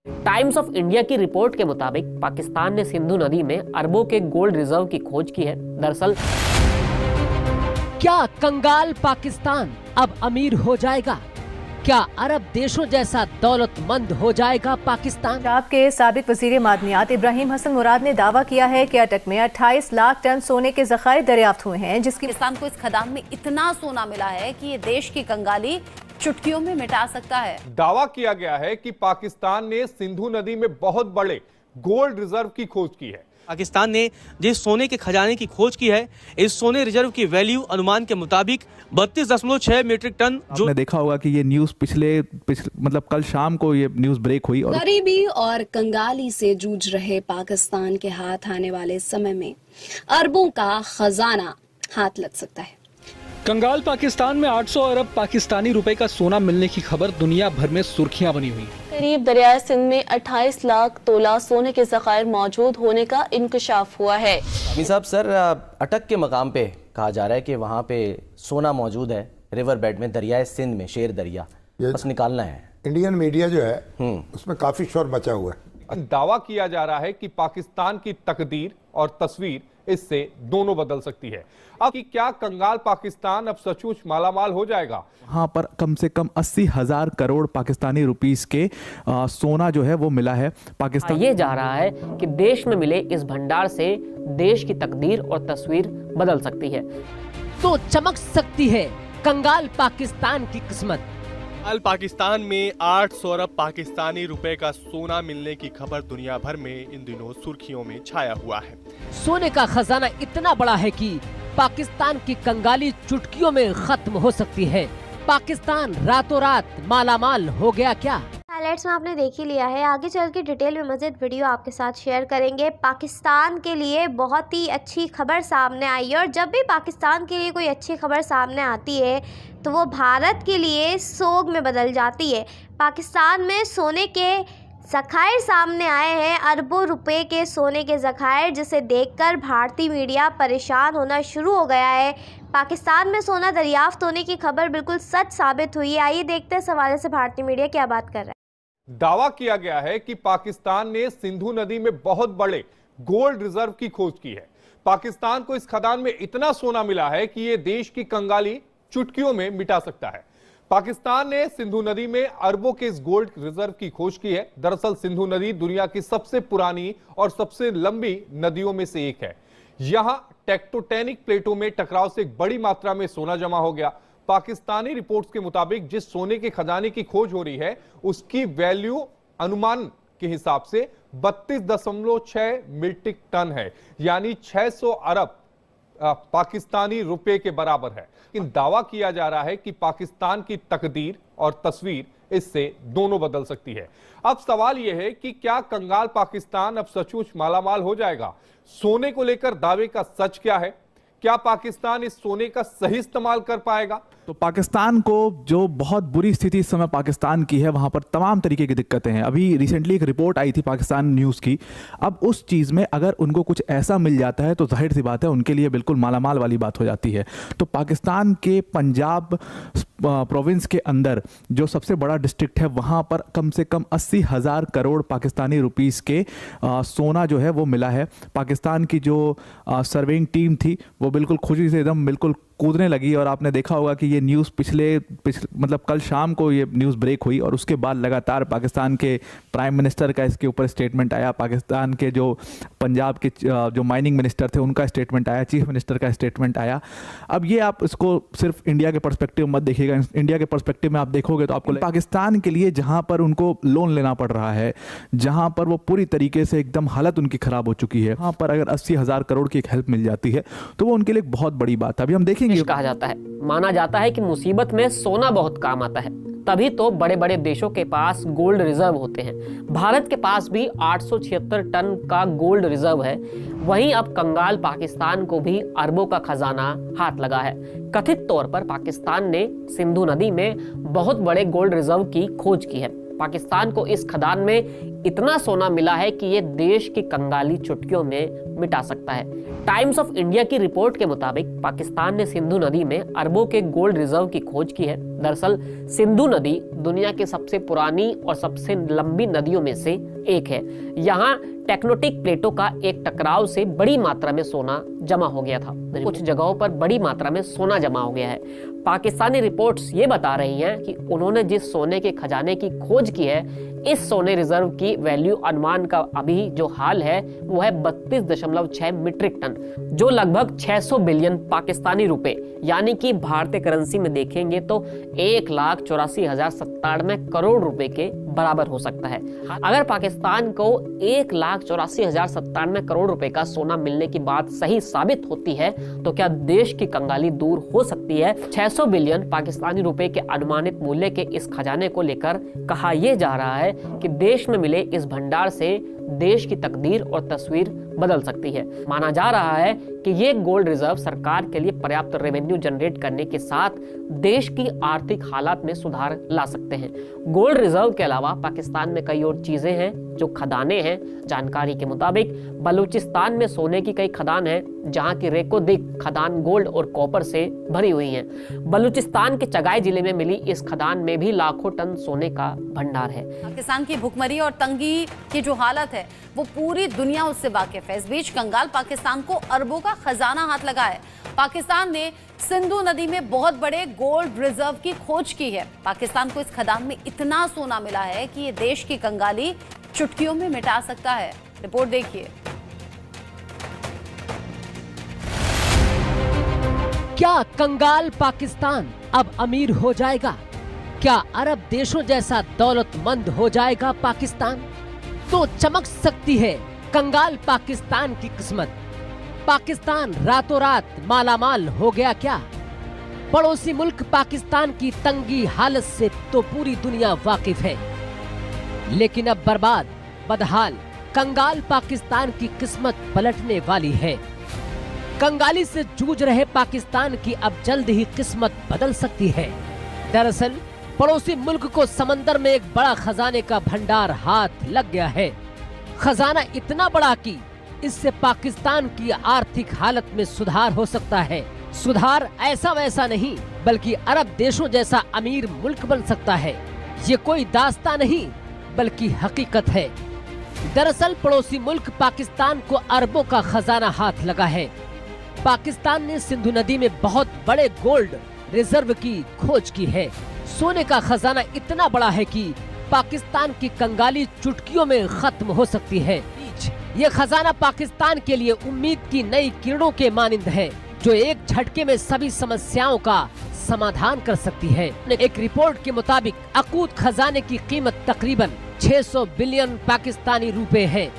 Times of India की report के मुताबिक पाकिस्तान ने सिंधु नदी में अरबों के गोल्ड रिजर्व की खोज की है। दरअसल क्या कंगाल पाकिस्तान अब अमीर हो जाएगा? क्या अरब देशों जैसा दौलतमंद हो जाएगा पाकिस्तान? पंजाब के साबिक वजीर मादनियात इब्राहिम हसन मुराद ने दावा किया है कि अटक में 28 लाख टन सोने के ज़खायर दरियाफ्त हुए हैं, जिसकी पाकिस्तान को इस खदान में इतना सोना मिला है कि ये देश की कंगाली चुटकियों में मिटा सकता है। दावा किया गया है कि पाकिस्तान ने सिंधु नदी में बहुत बड़े गोल्ड रिजर्व की खोज की है। पाकिस्तान ने जिस सोने के खजाने की खोज की है, इस सोने रिजर्व की वैल्यू अनुमान के मुताबिक 32.6 मीट्रिक टन। जो आपने देखा होगा कि ये न्यूज़ पिछले मतलब कल शाम को ये न्यूज़ ब्रेक हुई। और गरीबी और कंगाली से जूझ रहे पाकिस्तान के हाथ आने वाले समय में अरबों का खजाना हाथ लग सकता है। कंगाल पाकिस्तान में 800 अरब पाकिस्तानी रुपए का सोना मिलने की खबर दुनिया भर में सुर्खियां बनी हुई। करीब दरियाए सिंध में 28 लाख तोला सोने के ज़खायर मौजूद होने का इंकशाफ हुआ है। साहब सर, अटक के मकाम पे कहा जा रहा है कि वहाँ पे सोना मौजूद है, रिवर बेड में, दरियाए सिंध में, शेर दरिया, बस निकालना है। इंडियन मीडिया जो है उसमें काफी शोर मचा हुआ है। दावा किया जा रहा है कि पाकिस्तान की तकदीर और तस्वीर इससे दोनों बदल सकती है। अब कि क्या कंगाल पाकिस्तान अब सचमुच मालामाल हो जाएगा? वहाँ पर कम से कम 80,000 करोड़ पाकिस्तानी रुपीस के सोना जो है वो मिला है पाकिस्तान। ये जा रहा है कि देश में मिले इस भंडार से देश की तकदीर और तस्वीर बदल सकती है। तो चमक सकती है कंगाल पाकिस्तान की किस्मत। हाल पाकिस्तान में 800 अरब पाकिस्तानी रुपए का सोना मिलने की खबर दुनिया भर में इन दिनों सुर्खियों में छाया हुआ है। सोने का खजाना इतना बड़ा है कि पाकिस्तान की कंगाली चुटकियों में खत्म हो सकती है। पाकिस्तान रातों रात मालामाल हो गया क्या? हाइलाइट्स में आपने देख ही लिया है, आगे चल के डिटेल में मज़ीद वीडियो आपके साथ शेयर करेंगे। पाकिस्तान के लिए बहुत ही अच्छी खबर सामने आई है, और जब भी पाकिस्तान के लिए कोई अच्छी खबर सामने आती है तो वो भारत के लिए सोग में बदल जाती है। पाकिस्तान में सोने के ज़खायर सामने आए हैं, अरबों रुपए के सोने के ज़खायर, जिसे देखकर भारतीय मीडिया परेशान होना शुरू हो गया है। पाकिस्तान में सोना दरियाफ्त होने की खबर बिल्कुल सच साबित हुई है। आइए देखते हैं इस हवाले से भारतीय मीडिया क्या बात कर रहा है। दावा किया गया है कि पाकिस्तान ने सिंधु नदी में बहुत बड़े गोल्ड रिजर्व की खोज की है। पाकिस्तान को इस खदान में इतना सोना मिला है कि यह देश की कंगाली चुटकियों में मिटा सकता है। पाकिस्तान ने सिंधु नदी में अरबों के इस गोल्ड रिजर्व की खोज की है। दरअसल सिंधु नदी दुनिया की सबसे पुरानी और सबसे लंबी नदियों में से एक है। यहां टेक्टोटेनिक प्लेटों में टकराव से एक बड़ी मात्रा में सोना जमा हो गया। पाकिस्तानी रिपोर्ट्स के मुताबिक जिस सोने के खजाने की खोज हो रही है उसकी वैल्यू अनुमान के हिसाब से 32.6 मीट्रिक टन है, यानी 600 अरब पाकिस्तानी रुपए के बराबर है। लेकिन दावा किया जा रहा है कि पाकिस्तान की तकदीर और तस्वीर इससे दोनों बदल सकती है। अब सवाल यह है कि क्या कंगाल पाकिस्तान अब सचमुच मालामाल हो जाएगा? सोने को लेकर दावे का सच क्या है? क्या पाकिस्तान इस सोने का सही इस्तेमाल कर पाएगा? तो पाकिस्तान को जो बहुत बुरी स्थिति इस समय पाकिस्तान की है, वहाँ पर तमाम तरीके की दिक्कतें हैं। अभी रिसेंटली एक रिपोर्ट आई थी पाकिस्तान न्यूज़ की। अब उस चीज़ में अगर उनको कुछ ऐसा मिल जाता है तो जाहिर सी बात है उनके लिए बिल्कुल मालामाल वाली बात हो जाती है। तो पाकिस्तान के पंजाब प्रोविंस के अंदर जो सबसे बड़ा डिस्ट्रिक्ट है, वहाँ पर कम से कम 80,000 करोड़ पाकिस्तानी रुपीस के सोना जो है वो मिला है। पाकिस्तान की जो सर्वेइंग टीम थी वो बिल्कुल खुशी से एकदम बिल्कुल कूदने लगी। और आपने देखा होगा कि ये न्यूज़ पिछले मतलब कल शाम को ये न्यूज़ ब्रेक हुई, और उसके बाद लगातार पाकिस्तान के प्राइम मिनिस्टर का इसके ऊपर स्टेटमेंट आया, पाकिस्तान के जो पंजाब के जो माइनिंग मिनिस्टर थे उनका स्टेटमेंट आया, चीफ मिनिस्टर का स्टेटमेंट आया। अब ये आप इसको सिर्फ इंडिया के पर्सपेक्टिव मत देखिएगा। इंडिया के पर्सपेक्टिव में आप देखोगे तो आपको पाकिस्तान के लिए जहाँ पर उनको लोन लेना पड़ रहा है, जहाँ पर वो पूरी तरीके से एकदम हालत उनकी ख़राब हो चुकी है, वहाँ पर अगर 80,000 करोड़ की एक हेल्प मिल जाती है तो वो उनके लिए बहुत बड़ी बात है। अभी हम देखेंगे। कहा जाता है, माना जाता है कि मुसीबत में सोना बहुत काम आता है, तभी तो बड़े बड़े देशों के पास गोल्ड रिजर्व होते हैं। भारत के पास भी 876 टन का गोल्ड रिजर्व है। वहीं अब कंगाल पाकिस्तान को भी अरबों का खजाना हाथ लगा है। कथित तौर पर पाकिस्तान ने सिंधु नदी में बहुत बड़े गोल्ड रिजर्व की खोज की है। पाकिस्तान को इस खदान में इतना सोना मिला है कि ये देश की कंगाली चुटकियों में मिटा सकता है। टाइम्स ऑफ इंडिया की रिपोर्ट के मुताबिक पाकिस्तान ने सिंधु नदी में अरबों के गोल्ड रिजर्व की खोज की है। दरअसल सिंधु नदी दुनिया की सबसे पुरानी और सबसे लंबी नदियों में से एक है। यहाँ टेक्टोनिक प्लेटों का एक टकराव से बड़ी मात्रा में सोना जमा हो गया था। कुछ जगहों पर बड़ी मात्रा में सोना जमा हो गया है। पाकिस्तानी रिपोर्ट्स ये बता रही हैं कि उन्होंने जिस सोने के खजाने की खोज की है, इस सोने रिजर्व की वैल्यू अनुमान का अभी जो हाल है वो है 32.6 मीट्रिक टन, जो लगभग 600 बिलियन पाकिस्तानी रुपए, यानी कि भारतीय करेंसी में देखेंगे तो 1,84,097 करोड़ रुपए के बराबर हो सकता है। अगर पाकिस्तान को 1,84,097 करोड़ रुपए का सोना मिलने की बात सही साबित होती है तो क्या देश की कंगाली दूर हो सकती है? 600 बिलियन पाकिस्तानी रुपए के अनुमानित मूल्य के इस खजाने को लेकर कहा यह जा रहा है कि देश में मिले इस भंडार से देश की तकदीर और तस्वीर बदल सकती है। माना जा रहा है कि ये गोल्ड रिजर्व सरकार के लिए पर्याप्त रेवेन्यू जनरेट करने के साथ देश की आर्थिक हालात में सुधार ला सकते हैं। गोल्ड रिजर्व के अलावा पाकिस्तान में कई और चीजें हैं जो खदानें हैं। जानकारी के मुताबिक बलूचिस्तान में सोने की कई खदान हैं, जहां की रेकोदिक खदान गोल्ड और कॉपर से भरी हुई हैं। बलूचिस्तान के चगाई जिले में मिली इस खदान में भी लाखों टन सोने का भंडार है। पाकिस्तान की भुखमरी और तंगी की जो हालत है वो पूरी दुनिया उससे वाकिफ है। इस बीच कंगाल पाकिस्तान को अरबों का खजाना हाथ लगा है। पाकिस्तान ने सिंधु नदी में बहुत बड़े गोल्ड रिजर्व की खोज की है। पाकिस्तान को इस खदान में इतना सोना मिला है कि ये देश की कंगाली चुटकियों में मिटा सकता है। रिपोर्ट देखिए। क्या कंगाल पाकिस्तान अब अमीर हो जाएगा? क्या अरब देशों जैसा दौलतमंद हो जाएगा पाकिस्तान? तो चमक सकती है कंगाल पाकिस्तान की किस्मत। पाकिस्तान रातों रात मालामाल हो गया क्या? पड़ोसी मुल्क पाकिस्तान की तंगी हालत से तो पूरी दुनिया वाकिफ है, लेकिन अब बर्बाद बदहाल कंगाल पाकिस्तान की किस्मत पलटने वाली है। कंगाली से जूझ रहे पाकिस्तान की अब जल्द ही किस्मत बदल सकती है। दरअसल पड़ोसी मुल्क को समंदर में एक बड़ा खजाने का भंडार हाथ लग गया है। खजाना इतना बड़ा कि इससे पाकिस्तान की आर्थिक हालत में सुधार हो सकता है। सुधार ऐसा वैसा नहीं, बल्कि अरब देशों जैसा अमीर मुल्क बन सकता है। ये कोई दास्तां नहीं बल्कि हकीकत है। दरअसल पड़ोसी मुल्क पाकिस्तान को अरबों का खजाना हाथ लगा है। पाकिस्तान ने सिंधु नदी में बहुत बड़े गोल्ड रिजर्व की खोज की है। सोने का खजाना इतना बड़ा है कि पाकिस्तान की कंगाली चुटकियों में खत्म हो सकती है। ये खजाना पाकिस्तान के लिए उम्मीद की नई किरणों के मानिंद है, जो एक झटके में सभी समस्याओं का समाधान कर सकती है। एक रिपोर्ट के मुताबिक अकूत खजाने की कीमत तकरीबन 600 बिलियन पाकिस्तानी रुपए है।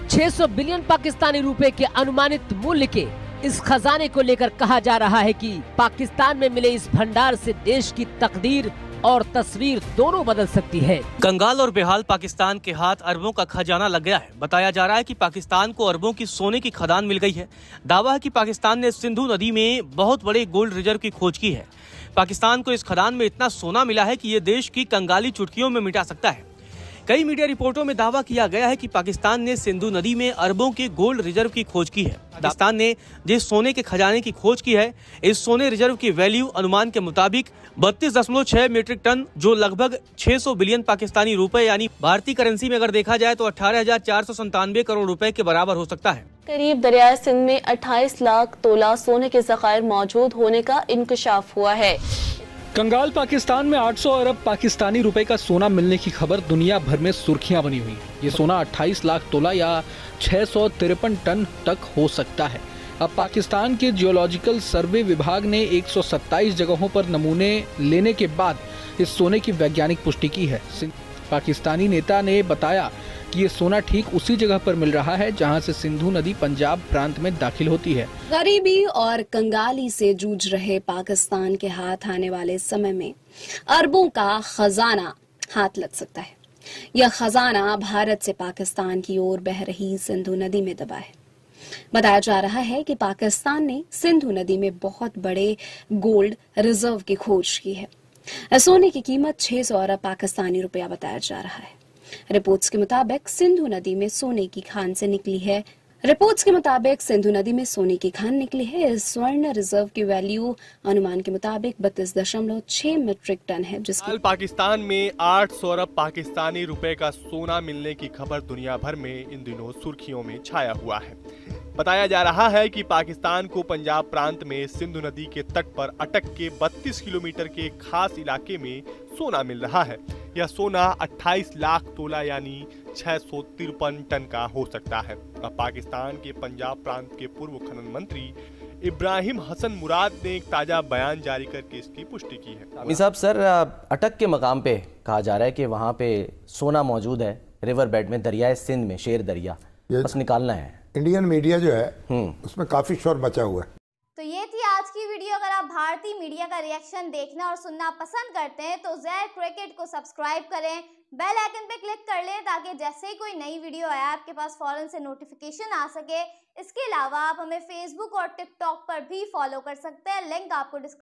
600 बिलियन पाकिस्तानी रुपए के अनुमानित मूल्य के इस खजाने को लेकर कहा जा रहा है कि पाकिस्तान में मिले इस भंडार से देश की तकदीर और तस्वीर दोनों बदल सकती है। कंगाल और बेहाल पाकिस्तान के हाथ अरबों का खजाना लग गया है। बताया जा रहा है कि पाकिस्तान को अरबों की सोने की खदान मिल गई है। दावा है कि पाकिस्तान ने सिंधु नदी में बहुत बड़े गोल्ड रिजर्व की खोज की है। पाकिस्तान को इस खदान में इतना सोना मिला है कि ये देश की कंगाली चुटकियों में मिटा सकता है। कई मीडिया रिपोर्टों में दावा किया गया है कि पाकिस्तान ने सिंधु नदी में अरबों के गोल्ड रिजर्व की खोज की है। पाकिस्तान ने जिस सोने के खजाने की खोज की है, इस सोने रिजर्व की वैल्यू अनुमान के मुताबिक 32.6 मीट्रिक टन, जो लगभग 600 बिलियन पाकिस्तानी रुपए, यानी भारतीय करेंसी में अगर देखा जाए तो 18,497 करोड़ रुपए के बराबर हो सकता है। करीब दरियाए सिंध में 28 लाख तोला सोने के ज़खायर मौजूद होने का इंकशाफ हुआ है। कंगाल पाकिस्तान में 800 अरब पाकिस्तानी रुपए का सोना मिलने की खबर दुनिया भर में सुर्खियां बनी हुई। ये सोना 28 लाख तोला या 653 टन तक हो सकता है। अब पाकिस्तान के जियोलॉजिकल सर्वे विभाग ने 127 जगहों पर नमूने लेने के बाद इस सोने की वैज्ञानिक पुष्टि की है। पाकिस्तानी नेता ने बताया कि ये सोना ठीक उसी जगह पर मिल रहा है जहां से सिंधु नदी पंजाब प्रांत में दाखिल होती है। गरीबी और कंगाली से जूझ रहे पाकिस्तान के हाथ आने वाले समय में अरबों का खजाना हाथ लग सकता है। यह खजाना भारत से पाकिस्तान की ओर बह रही सिंधु नदी में दबा है। बताया जा रहा है कि पाकिस्तान ने सिंधु नदी में बहुत बड़े गोल्ड रिजर्व की खोज की है। सोने की कीमत 600 अरब पाकिस्तानी रुपया बताया जा रहा है। रिपोर्ट्स के मुताबिक सिंधु नदी में सोने की खान से निकली है इस स्वर्ण रिजर्व की वैल्यू अनुमान के मुताबिक 32.6 मीट्रिक टन है, जिसकी पाकिस्तान में 800 अरब पाकिस्तानी रुपए का सोना मिलने की खबर दुनिया भर में इन दिनों सुर्खियों में छाया हुआ है। बताया जा रहा है कि पाकिस्तान को पंजाब प्रांत में सिंधु नदी के तट पर अटक के 32 किलोमीटर के खास इलाके में सोना मिल रहा है। यह सोना 28 लाख तोला यानी 653 टन का हो सकता है। अब पाकिस्तान के पंजाब प्रांत के पूर्व खनन मंत्री इब्राहिम हसन मुराद ने एक ताजा बयान जारी करके इसकी पुष्टि की है। अमी साहब, सर अटक के मकाम पे कहा जा रहा है कि वहाँ पे सोना मौजूद है, रिवर बेड में, दरियाए सिंध में, शेर दरिया, बस निकालना है। इंडियन मीडिया जो है उसमें काफी शोर मचा हुआ है। तो ये थी आज की वीडियो। अगर आप भारतीय मीडिया का रिएक्शन देखना और सुनना पसंद करते हैं तो ज़हर क्रिकेट को सब्सक्राइब करें, बेल आइकन पे क्लिक कर लें ताकि जैसे ही कोई नई वीडियो आए आपके पास फौरन से नोटिफिकेशन आ सके। इसके अलावा आप हमें फेसबुक और टिकटॉक पर भी फॉलो कर सकते हैं, लिंक आपको